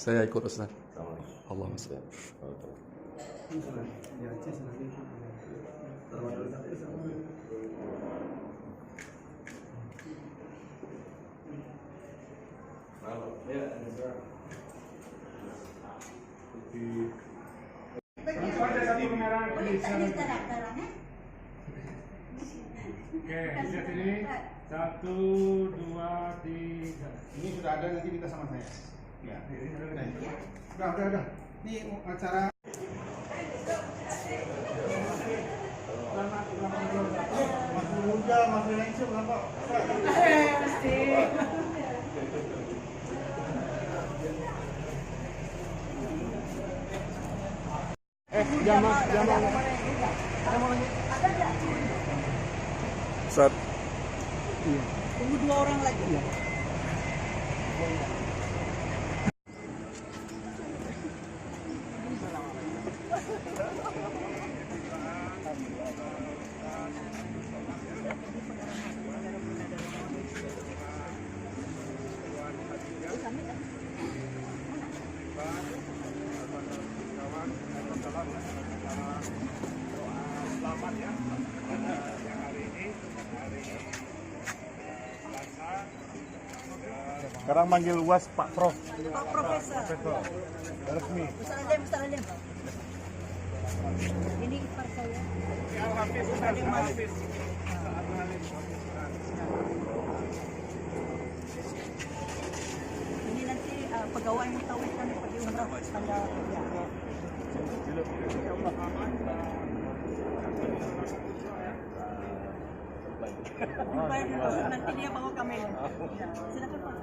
Saya ikut Ustaz. Allahumma salli. Oke, lihat ini. 1, 2, 3. Ini sudah ada, nanti kita sama saya. Ya, udah. Ini acara. Mas Indonesia berapa? Jangan. Ustaz. Tunggu 2 orang lagi. Ya. Selamat ya. Hari ini sekarang manggil UAS Pak Prof. Pak Profesor. Resmi. Ustaz Alim. Ini ipar saya. Al-Hafiz. Ini nanti pegawai mutawif kami pergi umrah tanggal 3. Nanti dia bawa kamera. Ya, silakan Pak.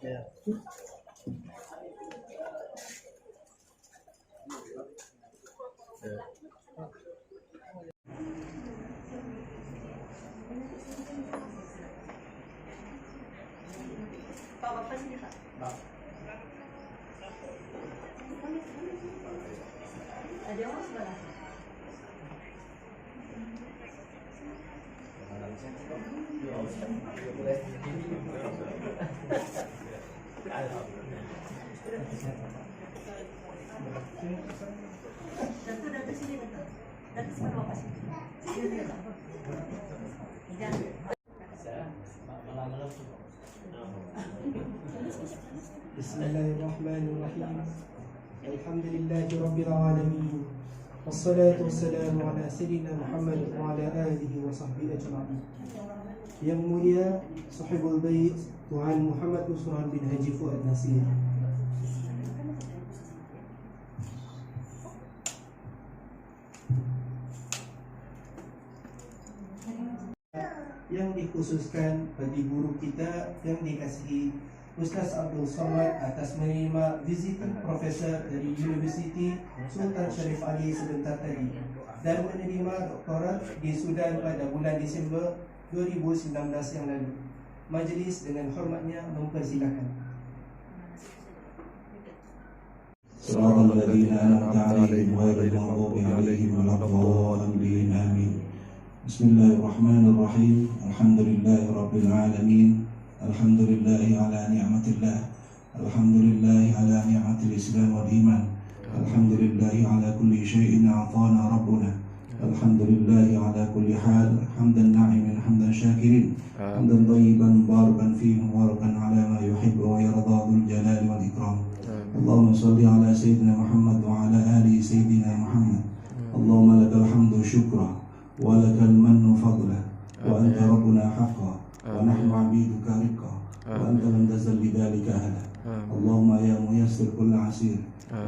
Ya. Pak Bapak sini Pak. Ada orang sebelah. Datang sini betul. Datang sebelah Bapak sini. Bismillahirrahmanirrahim. Alhamdulillahi rabbil alamin. Wassalatu wassalamu ala sayyidina Muhammad wa ala alihi wa sahbihi ajma'in. Yang mulia Sahibul Bait Tuan Muhammad Usman bin Haji Fuad Nasir, yang dikhususkan bagi guru kita yang dikasihi Ustaz Abdul Somad atas menerima visiting profesor dari Universiti Sultan Syarif Ali sebentar tadi dan menerima doktorat di Sudan pada bulan Disember 2019 yang lalu. Majlis dengan hormatnya mempersilakan. Siratal ladzina an'amta 'alaihim ghairil maghdubi 'alaihim waladdallin. Amin. Bismillahirrahmanirrahim. Alhamdulillahirabbil alamin. Alhamdulillahi ala ni'matillah. Alhamdulillahi ala ni'matil Islam wal iman. Alhamdulillahi ala kulli syai'in a'tana rabbuna. Alhamdulillahi ala kulli hal. Hamdan na'imin hamdan syakirin. Hamdan thayyiban mubarakan fihi mubarakan ala ma yuhibbu wa yarda dzul jalali wal ikram. Allahumma shalli ala sayyidina Muhammad wa ala ali sayyidina Muhammad. Allahumma lakal hamdu syukra wa lakal mannu fadla wa anta rabbuna haqqa wa nahnu 'abiduka riqqa وأنت لم تزل بذلك أهلا. اللهم يا ميسر كل عسير،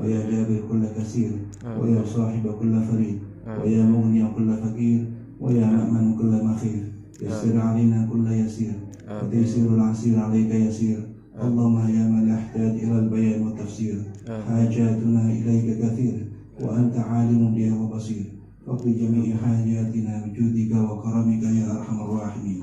ويا جابر كل كثير، ويا صاحب كل فريد، ويا مغني كل فقير، ويا مأمن كل مخير، يسر علينا كل يسير، وتيسير العسير عليك يسير. اللهم يا من لا يحتاج إلى البيان والتفسير، حاجاتنا إليك كثير، وأنت عالم بها وبصير. واقض جميع حاجاتنا بجودك وكرمك يا أرحم الراحمين.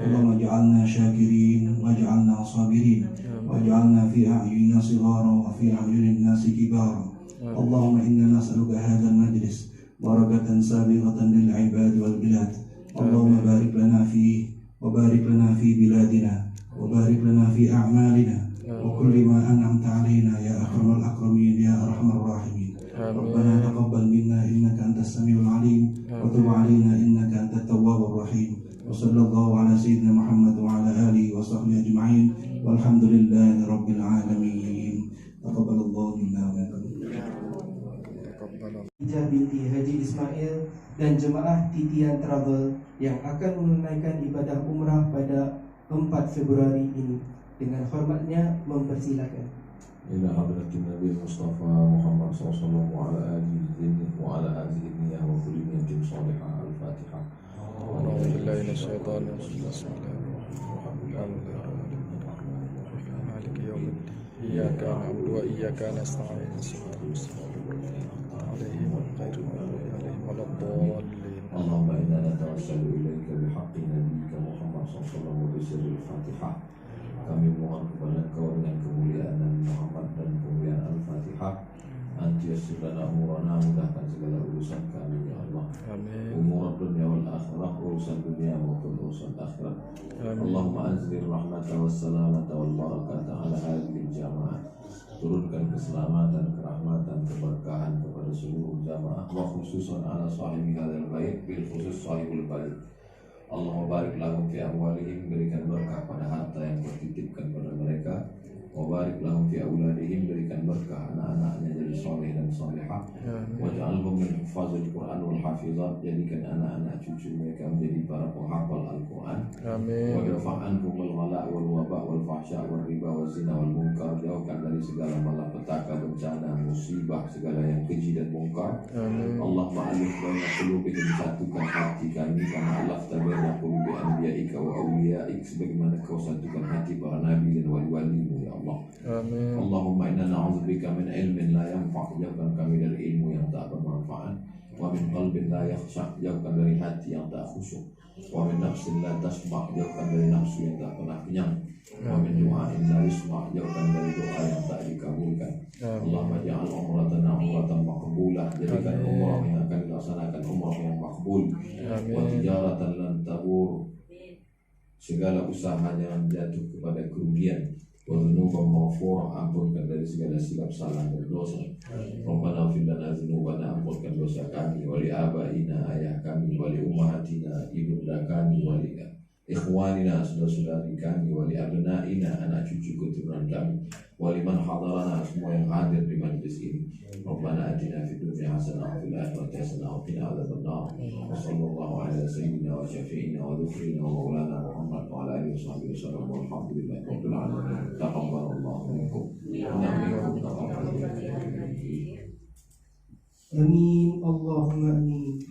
اللهم اجعلنا شاكرين، واجعلنا صابرين، واجعلنا في أعيننا صغارا وفي أعين الناس كبارا. اللهم إنا نسألك هذا المجلس بركة سابغة للعباد والبلاد. اللهم بارك لنا فيه، وبارك لنا في بلادنا، وبارك لنا في أعمالنا، وكل ما أنعمت علينا يا أكرم الأكرمين يا أرحم الراحمين. ربنا تقبل منا إنك أنت السميع العليم، وتب علينا إنك أنت التواب الرحيم. وصلى الله على سيدنا محمد وعلى آله وصحبه أجمعين، والحمد لله رب العالمين. تقبل الله منا ومنكم. Ija binti Haji Ismail dan jemaah Titian Travel yang akan menunaikan ibadah umrah pada 4 Februari ini. Dengan hormatnya mempersilakan. إلى حضرة النبي المصطفى محمد صلى الله عليه وسلم وعلى آله وعلى هذه النية وكل نية صالحة. الفاتحة. أعوذ بالله من الشيطان الرجيم. بسم الله الرحمن الرحيم. مالك يوم الدين. إياك نعبد وإياك نستعين. صراط المستقيم عليهم غير المغضوب عليهم ولا الضالين. اللهم إنا نتوسل إليك بحق نبيك محمد صلى الله عليه وسلم وبسر الفاتحة. Kami mohon kepada Engkau dengan kemuliaan Nabi Muhammad dan kemuliaan Al-Fatihah. Antiyassir lana umurana, mudahkan segala urusan kami ya Allah. Umur dunia wal akhirah, urusan dunia maupun urusan akhirat. Allahumma anzil rahmata wassalamata wal barakata ala hadhihi jamaah. Turunkan keselamatan, kerahmatan, keberkahan kepada seluruh jamaah, wa khususan ala sahibi hadzal bait, bil khusus sahibul bait. Allahumma barik lahum fi amwalihim, berikan berkah pada harta yang dititipkan pada mereka. Wa barik lahum fi auladihim, berikan berkah anak-anaknya jadi soleh dan solehah. Waj'alhum min hufazil Qur'an wal hafizat, jadikan anak-anak cucu mereka menjadi para penghafal Al-Quran. Amin. Wa dafa'anhum al-ghala' wal waba' wal fahsya' wal riba wal zina wal munkar, jauhkan dari segala malapetaka, bencana, musibah, segala yang keji dan munkar. Allahumma alif baina qulubihim, satukan hati kami karena Allah tabaina qulubi anbiya'ika wa awliya'ik, sebagaimana kau satukan hati para nabi dan wali-walimu ya Allah. Amin. Allahumma inna na'udzubika min ilmin la yanfa', jauhkan kami dari ilmu yang tak bermanfaat. Wa min qalbin la yakhsha', jauhkan dari hati yang tak khusyuk. Wa min nafsin la tasma', jauhkan dari nafsu yang tak pernah kenyang. Wa min du'ain la yusma', jauhkan dari doa yang tak dikabulkan. Allahumma ja'al umratana umratan maqbulah, jadikan umrah yang akan dilaksanakan umrah yang makbul. Wa tijaratan lan tabur, segala usahanya yang jatuh kepada kerugian. Wa dzunuban maghfurah, ampunkan dari segala silap salah dan dosa. Rabbana ighfir lana dzunubana, ampunkan dosa kami, wa li abaina, ayah kami, wa li ummahatina, ibunda kami, wa li ikhwanina, saudara-saudari kami, wa li abnaina, anak cucu keturunan kami, wa liman hadarana, semua yang hadir di majlis ini. Rabbana atina fid dunya hasanah wa fil akhirati hasanah wa qina adzabannar. Wa sallallahu ala sayyidina wa syafi'ina wa dhukrina wa maulana Muhammad wa ala alihi wa sahbihi wasallam, walhamdulillahi rabbil alamin. Taqabbalallahu minkum wa minkum taqabbal. Amin. Allahumma amin.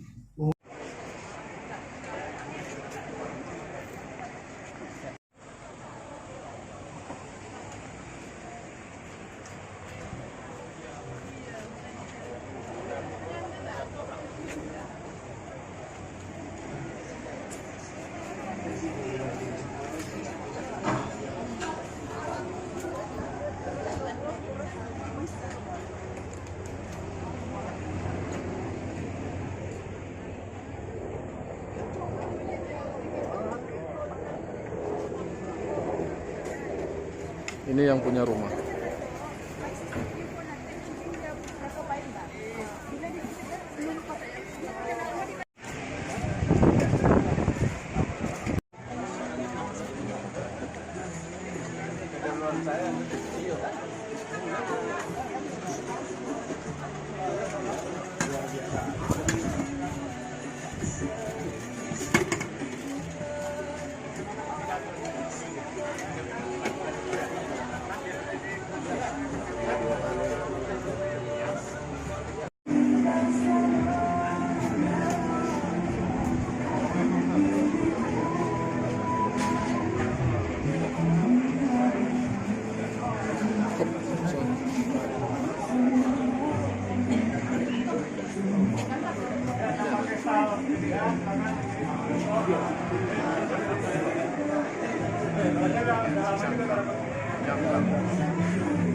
Ini yang punya rumah. sisa jam